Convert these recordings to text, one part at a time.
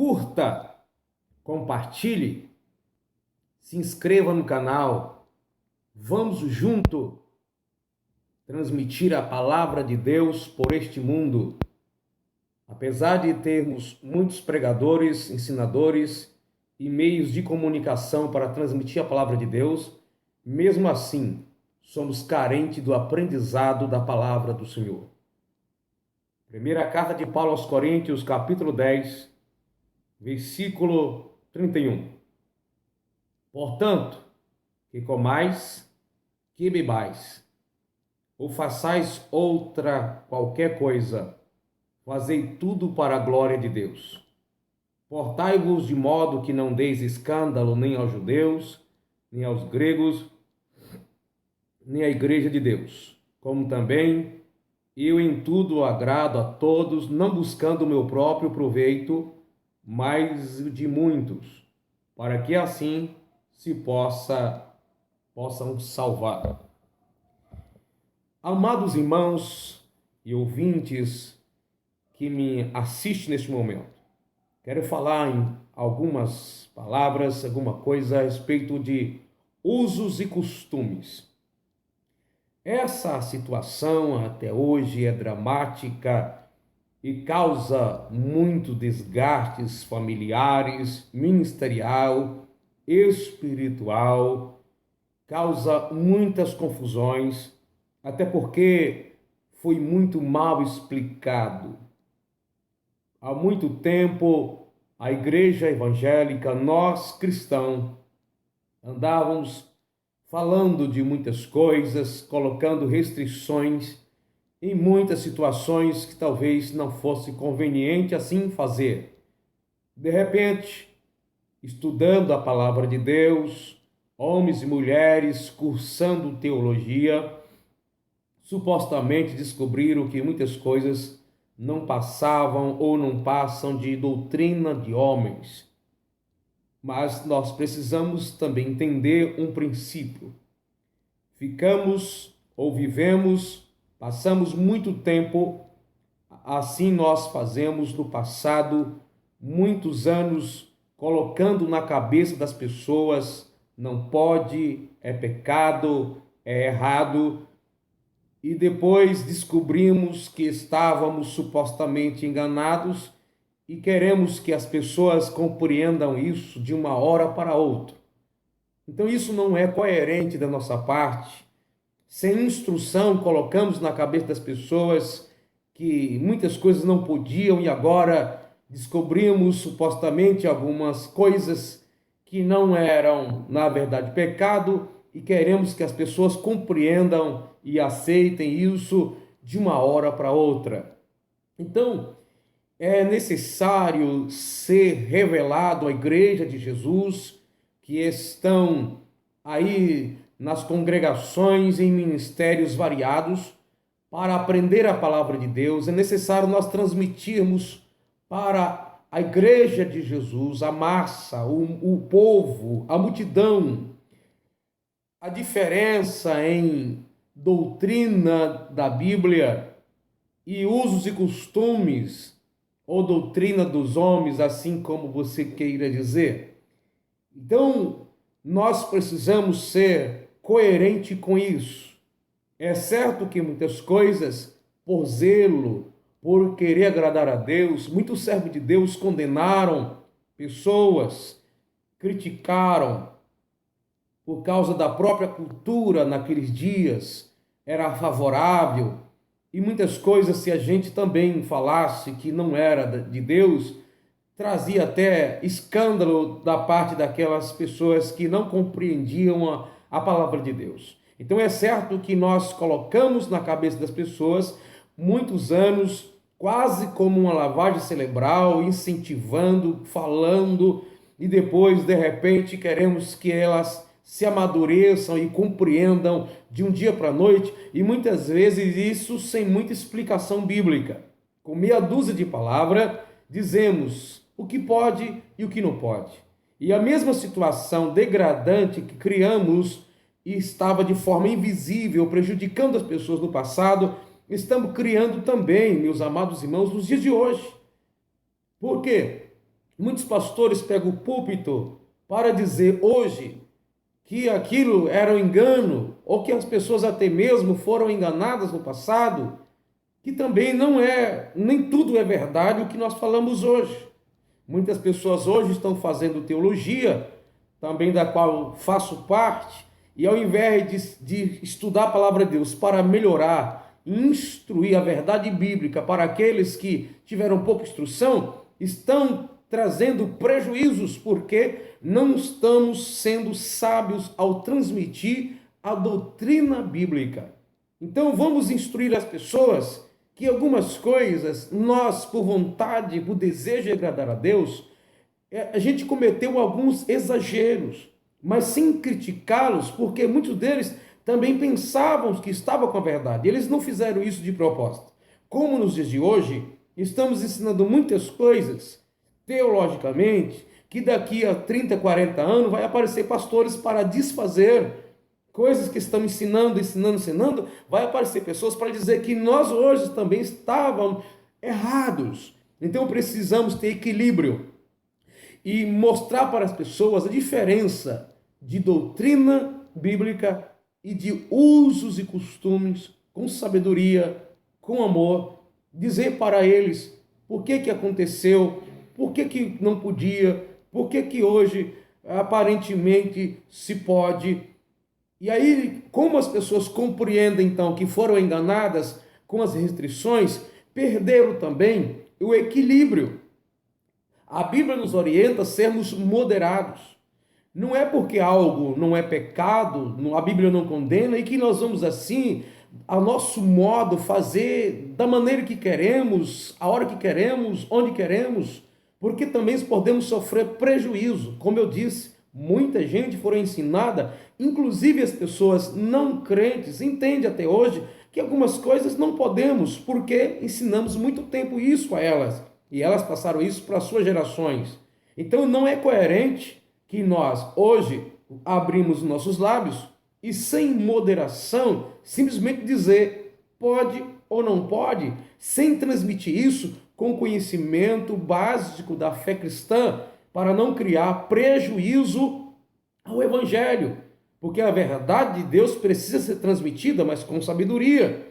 Curta, compartilhe, se inscreva no canal. Vamos junto transmitir a palavra de Deus por este mundo. Apesar de termos muitos pregadores, ensinadores e meios de comunicação para transmitir a palavra de Deus, mesmo assim, somos carentes do aprendizado da palavra do Senhor. Primeira carta de Paulo aos Coríntios, capítulo 10, versículo 31. Portanto, que comais, que bebais, ou façais outra qualquer coisa, fazei tudo para a glória de Deus. Portai-vos de modo que não deis escândalo nem aos judeus, nem aos gregos, nem à igreja de Deus, como também eu em tudo agrado a todos, não buscando o meu próprio proveito, mas de muitos, para que assim se possam salvar. Amados irmãos e ouvintes que me assistem neste momento, quero falar em algumas palavras, alguma coisa a respeito de usos e costumes. Essa situação até hoje é dramática e causa muitos desgastes familiares, ministerial, espiritual, causa muitas confusões, até porque foi muito mal explicado. Há muito tempo, a igreja evangélica, nós cristãos, andávamos falando de muitas coisas, colocando restrições em muitas situações que talvez não fosse conveniente assim fazer. De repente, estudando a palavra de Deus, homens e mulheres cursando teologia, supostamente descobriram que muitas coisas não passavam ou não passam de doutrina de homens. Mas nós precisamos também entender um princípio. Passamos muito tempo, assim nós fazemos no passado, muitos anos, colocando na cabeça das pessoas, não pode, é pecado, é errado, e depois descobrimos que estávamos supostamente enganados e queremos que as pessoas compreendam isso de uma hora para outra. Então isso não é coerente da nossa parte. Sem instrução, colocamos na cabeça das pessoas que muitas coisas não podiam e agora descobrimos supostamente algumas coisas que não eram, na verdade, pecado e queremos que as pessoas compreendam e aceitem isso de uma hora para outra. Então, é necessário ser revelado à igreja de Jesus que estão aí nas congregações, em ministérios variados, para aprender a palavra de Deus. É necessário nós transmitirmos para a igreja de Jesus, a massa, o povo, a multidão, a diferença em doutrina da Bíblia e usos e costumes, ou doutrina dos homens, assim como você queira dizer. Então, nós precisamos ser coerente com isso. É certo que muitas coisas, por zelo, por querer agradar a Deus, muitos servos de Deus condenaram pessoas, criticaram, por causa da própria cultura naqueles dias, era favorável, e muitas coisas, se a gente também falasse que não era de Deus, trazia até escândalo da parte daquelas pessoas que não compreendiam a palavra de Deus. Então é certo que nós colocamos na cabeça das pessoas muitos anos, quase como uma lavagem cerebral, incentivando, falando, e depois, de repente, queremos que elas se amadureçam e compreendam de um dia para a noite, e muitas vezes isso sem muita explicação bíblica. Com meia dúzia de palavras, dizemos o que pode e o que não pode. E a mesma situação degradante que criamos e estava de forma invisível, prejudicando as pessoas no passado, estamos criando também, meus amados irmãos, nos dias de hoje. Por quê? Muitos pastores pegam o púlpito para dizer hoje que aquilo era um engano, ou que as pessoas até mesmo foram enganadas no passado, que também não é, nem tudo é verdade o que nós falamos hoje. Muitas pessoas hoje estão fazendo teologia, também da qual faço parte, e ao invés de estudar a palavra de Deus para melhorar, instruir a verdade bíblica para aqueles que tiveram pouca instrução, estão trazendo prejuízos, porque não estamos sendo sábios ao transmitir a doutrina bíblica. Então vamos instruir as pessoas que algumas coisas, nós, por vontade, por desejo de agradar a Deus, a gente cometeu alguns exageros, mas sem criticá-los, porque muitos deles também pensavam que estavam com a verdade. Eles não fizeram isso de propósito. Como nos dias de hoje, estamos ensinando muitas coisas, teologicamente, que daqui a 30, 40 anos vai aparecer pastores para desfazer coisas que estão ensinando, vai aparecer pessoas para dizer que nós hoje também estávamos errados. Então precisamos ter equilíbrio e mostrar para as pessoas a diferença de doutrina bíblica e de usos e costumes com sabedoria, com amor, dizer para eles por que aconteceu, por que não podia, por que hoje aparentemente se pode. E aí, como as pessoas compreendem então que foram enganadas com as restrições, perderam também o equilíbrio. A Bíblia nos orienta a sermos moderados. Não é porque algo não é pecado, a Bíblia não condena, e que nós vamos assim, a nosso modo, fazer da maneira que queremos, a hora que queremos, onde queremos, porque também podemos sofrer prejuízo. Como eu disse, muita gente foi ensinada, inclusive as pessoas não crentes, entendem até hoje que algumas coisas não podemos, porque ensinamos muito tempo isso a elas, e elas passaram isso para as suas gerações. Então não é coerente que nós hoje abrimos nossos lábios e sem moderação simplesmente dizer pode ou não pode, sem transmitir isso com conhecimento básico da fé cristã, para não criar prejuízo ao evangelho, porque a verdade de Deus precisa ser transmitida, mas com sabedoria.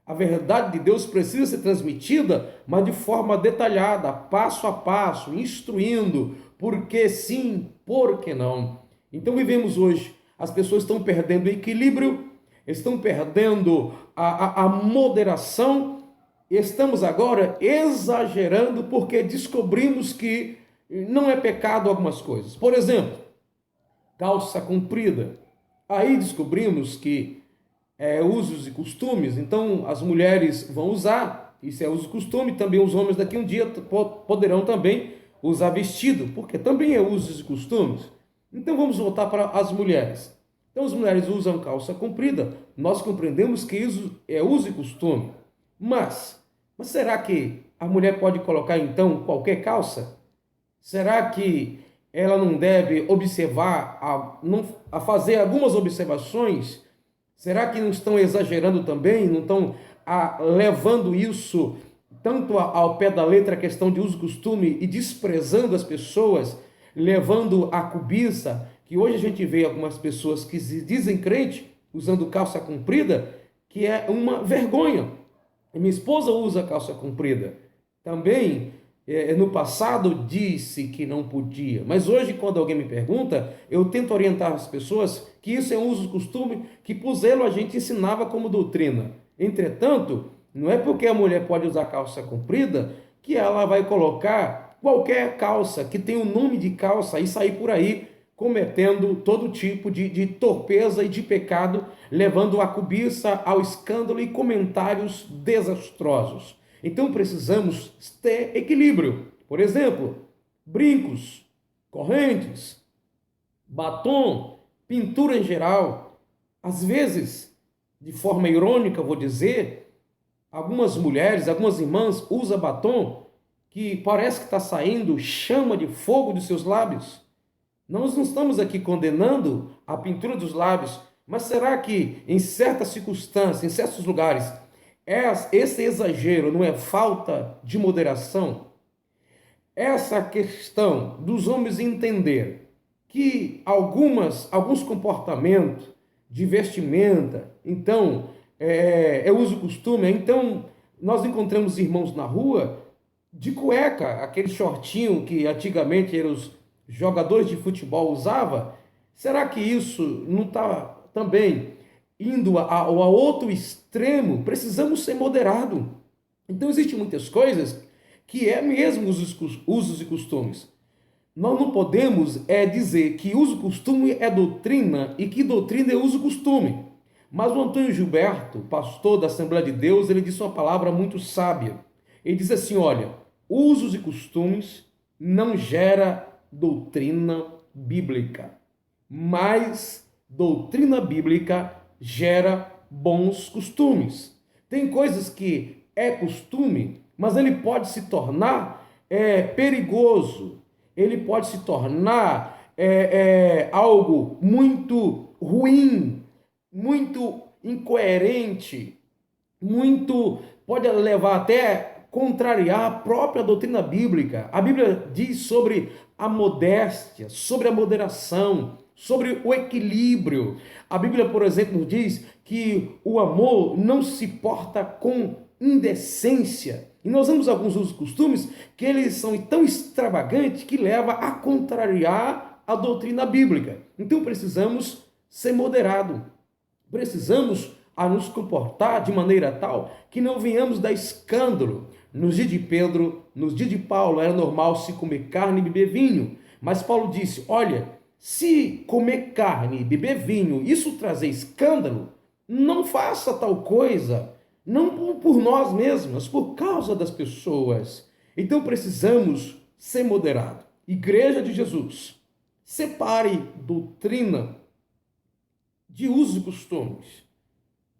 A verdade de Deus precisa ser transmitida, mas de forma detalhada, passo a passo, instruindo, por que sim, por que não. Então vivemos hoje, as pessoas estão perdendo o equilíbrio, estão perdendo a moderação, estamos agora exagerando porque descobrimos que não é pecado algumas coisas. Por exemplo, calça comprida. Aí descobrimos que usos e costumes, então as mulheres vão usar, isso é uso e costume, também os homens daqui um dia poderão também usar vestido, porque também é usos e costumes. Então vamos voltar para as mulheres. Então as mulheres usam calça comprida, nós compreendemos que isso é uso e costume, mas será que a mulher pode colocar então qualquer calça? Será que ela não deve observar, a fazer algumas observações? Será que não estão exagerando também? Não estão levando isso tanto ao pé da letra, a questão de uso e costume, e desprezando as pessoas, levando a cobiça, que hoje a gente vê algumas pessoas que se dizem crente, usando calça comprida, que é uma vergonha. Minha esposa usa calça comprida. Também, no passado, disse que não podia. Mas hoje, quando alguém me pergunta, eu tento orientar as pessoas que isso é um uso e costume que, por zelo, a gente ensinava como doutrina. Entretanto, não é porque a mulher pode usar calça comprida que ela vai colocar qualquer calça que tem o nome de calça e sair por aí cometendo todo tipo de torpeza e de pecado, levando a cobiça, ao escândalo e comentários desastrosos. Então precisamos ter equilíbrio. Por exemplo, brincos, correntes, batom, pintura em geral. Às vezes, de forma irônica, vou dizer, algumas mulheres, algumas irmãs usam batom que parece que está saindo chama de fogo dos seus lábios. Nós não estamos aqui condenando a pintura dos lábios, mas será que em certas circunstâncias, em certos lugares, esse exagero não é falta de moderação? essa questão dos homens entender que alguns comportamentos de vestimenta, então, é uso costume, então nós encontramos irmãos na rua de cueca, aquele shortinho que antigamente eram os jogadores de futebol usavam. Será que isso não está também indo a outro extremo? Precisamos ser moderados. Então existem muitas coisas que é mesmo os usos e costumes. Nós não podemos dizer que uso e costume é doutrina e que doutrina é uso e costume. Mas o Antônio Gilberto, pastor da Assembleia de Deus, ele disse uma palavra muito sábia. Ele diz assim, olha, usos e costumes não gera doutrina bíblica, mas doutrina bíblica gera bons costumes. Tem coisas que é costume, mas ele pode se tornar perigoso, ele pode se tornar algo muito ruim, muito incoerente, muito pode levar até contrariar a própria doutrina bíblica. A Bíblia diz sobre a modéstia, sobre a moderação, sobre o equilíbrio. A Bíblia, por exemplo, diz que o amor não se porta com indecência. E nós vemos alguns usos e costumes que eles são tão extravagantes que leva a contrariar a doutrina bíblica. Então precisamos ser moderados. Precisamos nos comportar de maneira tal que não venhamos dar escândalo. Nos dias de Pedro, nos dias de Paulo, era normal se comer carne e beber vinho. Mas Paulo disse, olha, se comer carne e beber vinho, isso trazer escândalo, não faça tal coisa, não por nós mesmos, mas por causa das pessoas. Então precisamos ser moderados. Igreja de Jesus, separe doutrina de usos e costumes.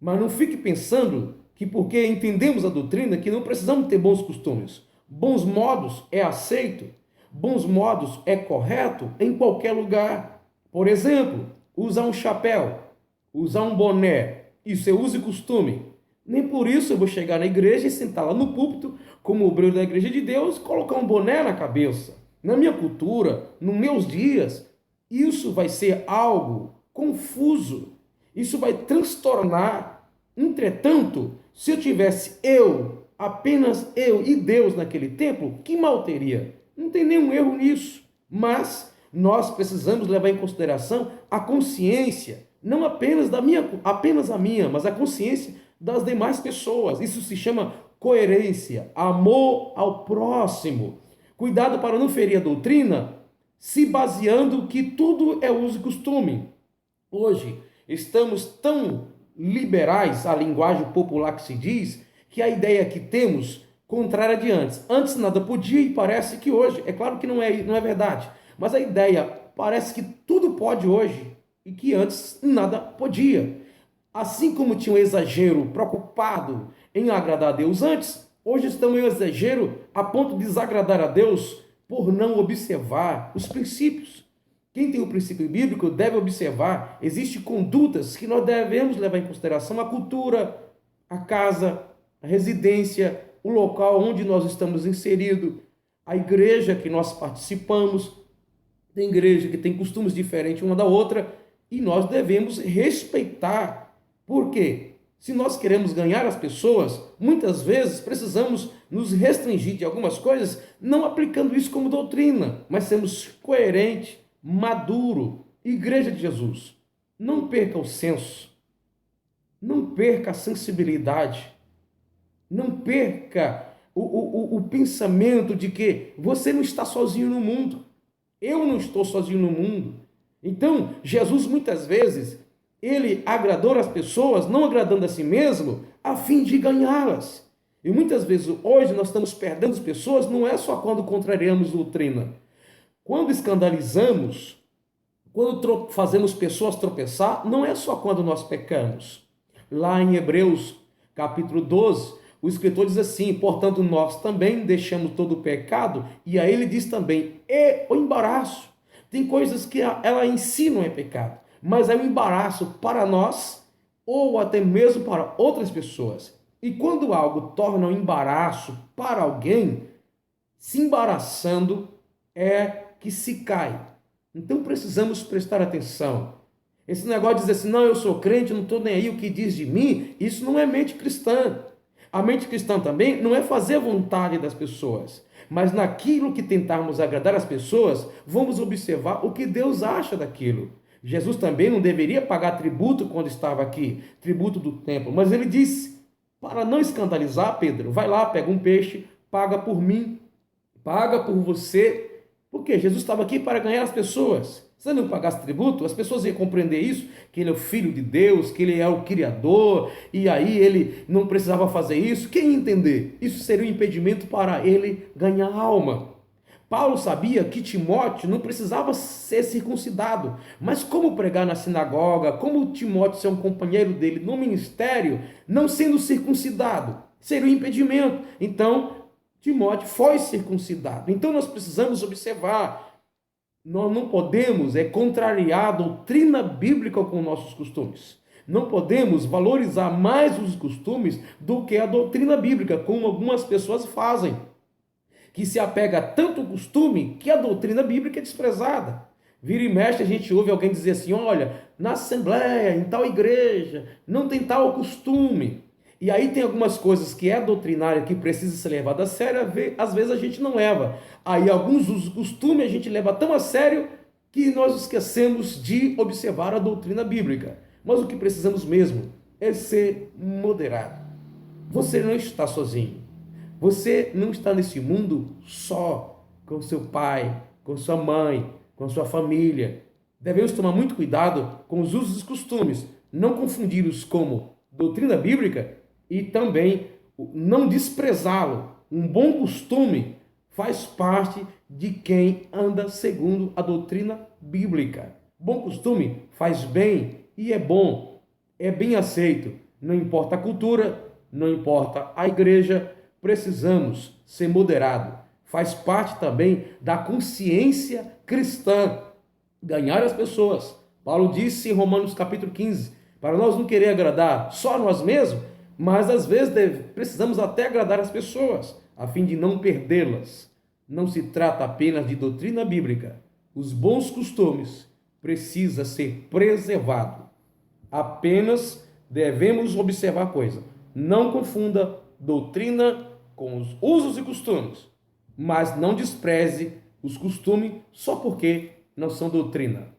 Mas não fique pensando que porque entendemos a doutrina que não precisamos ter bons costumes. Bons modos é aceito, bons modos é correto em qualquer lugar. Por exemplo, usar um chapéu, usar um boné, isso é uso e costume. Nem por isso eu vou chegar na igreja e sentar lá no púlpito, como obreiro da igreja de Deus, colocar um boné na cabeça. Na minha cultura, nos meus dias, isso vai ser algo confuso. Isso vai transtornar. Entretanto, se eu tivesse apenas eu e Deus naquele templo, que mal teria? Não tem nenhum erro nisso. Mas nós precisamos levar em consideração a consciência, não apenas apenas a minha, mas a consciência das demais pessoas. Isso se chama coerência, amor ao próximo. Cuidado para não ferir a doutrina, se baseando que tudo é uso e costume. Hoje, estamos tão liberais, a linguagem popular que se diz, que a ideia que temos contrária de antes. Antes nada podia e parece que hoje, é claro que não é verdade, mas a ideia parece que tudo pode hoje e que antes nada podia. Assim como tinha um exagero preocupado em agradar a Deus antes, hoje estamos em um exagero a ponto de desagradar a Deus por não observar os princípios. Quem tem o princípio bíblico deve observar, existem condutas que nós devemos levar em consideração, a cultura, a casa, a residência, o local onde nós estamos inseridos, a igreja que nós participamos. Tem igreja que tem costumes diferentes uma da outra e nós devemos respeitar. Por quê? Se nós queremos ganhar as pessoas, muitas vezes precisamos nos restringir de algumas coisas, não aplicando isso como doutrina, mas sermos coerentes, maduro. Igreja de Jesus, não perca o senso, não perca a sensibilidade, não perca o pensamento de que você não está sozinho no mundo, eu não estou sozinho no mundo. Então, Jesus muitas vezes, ele agradou as pessoas, não agradando a si mesmo, a fim de ganhá-las. E muitas vezes hoje nós estamos perdendo as pessoas, não é só quando contrariamos doutrina. Quando escandalizamos, quando fazemos pessoas tropeçar, não é só quando nós pecamos. Lá em Hebreus, capítulo 12, o escritor diz assim, portanto nós também deixamos todo o pecado, e aí ele diz também, e o embaraço. Tem coisas que ela em si não é pecado, mas é um embaraço para nós, ou até mesmo para outras pessoas. E quando algo torna um embaraço para alguém, se embaraçando, é que se cai. Então precisamos prestar atenção. Esse negócio de dizer assim, não, eu sou crente, não estou nem aí o que diz de mim, isso não é mente cristã. A mente cristã também não é fazer a vontade das pessoas, mas naquilo que tentarmos agradar as pessoas, vamos observar o que Deus acha daquilo. Jesus também não deveria pagar tributo quando estava aqui, tributo do templo, mas ele disse, para não escandalizar, Pedro, vai lá, pega um peixe, paga por mim, paga por você, porque Jesus estava aqui para ganhar as pessoas. Se ele não pagasse tributo, as pessoas iam compreender isso, que ele é o Filho de Deus, que ele é o Criador, e aí ele não precisava fazer isso. Quem ia entender? Isso seria um impedimento para ele ganhar alma. Paulo sabia que Timóteo não precisava ser circuncidado, mas como pregar na sinagoga, como Timóteo ser um companheiro dele no ministério, não sendo circuncidado, seria um impedimento. Então, Timóteo foi circuncidado. Então, nós precisamos observar. Nós não podemos contrariar a doutrina bíblica com nossos costumes. Não podemos valorizar mais os costumes do que a doutrina bíblica, como algumas pessoas fazem, que se apega a tanto costume que a doutrina bíblica é desprezada. Vira e mexe, a gente ouve alguém dizer assim, olha, na assembleia, em tal igreja, não tem tal costume. E aí tem algumas coisas que é doutrinária, que precisa ser levada a sério, às vezes a gente não leva. Aí alguns dos costumes a gente leva tão a sério que nós esquecemos de observar a doutrina bíblica. Mas o que precisamos mesmo é ser moderado. Você não está sozinho. Você não está nesse mundo só, com seu pai, com sua mãe, com sua família. Devemos tomar muito cuidado com os usos e costumes, não confundi-los como doutrina bíblica e também não desprezá-lo. Um bom costume faz parte de quem anda segundo a doutrina bíblica. Bom costume faz bem e é bem aceito. Não importa a cultura, não importa a igreja, precisamos ser moderados. Faz parte também da consciência cristã, ganhar as pessoas. Paulo disse em Romanos capítulo 15, para nós não querer agradar só nós mesmos, mas às vezes precisamos até agradar as pessoas, a fim de não perdê-las. Não se trata apenas de doutrina bíblica. Os bons costumes precisam ser preservados. Apenas devemos observar a coisa. Não confunda doutrina com os usos e costumes, mas não despreze os costumes só porque não são doutrina.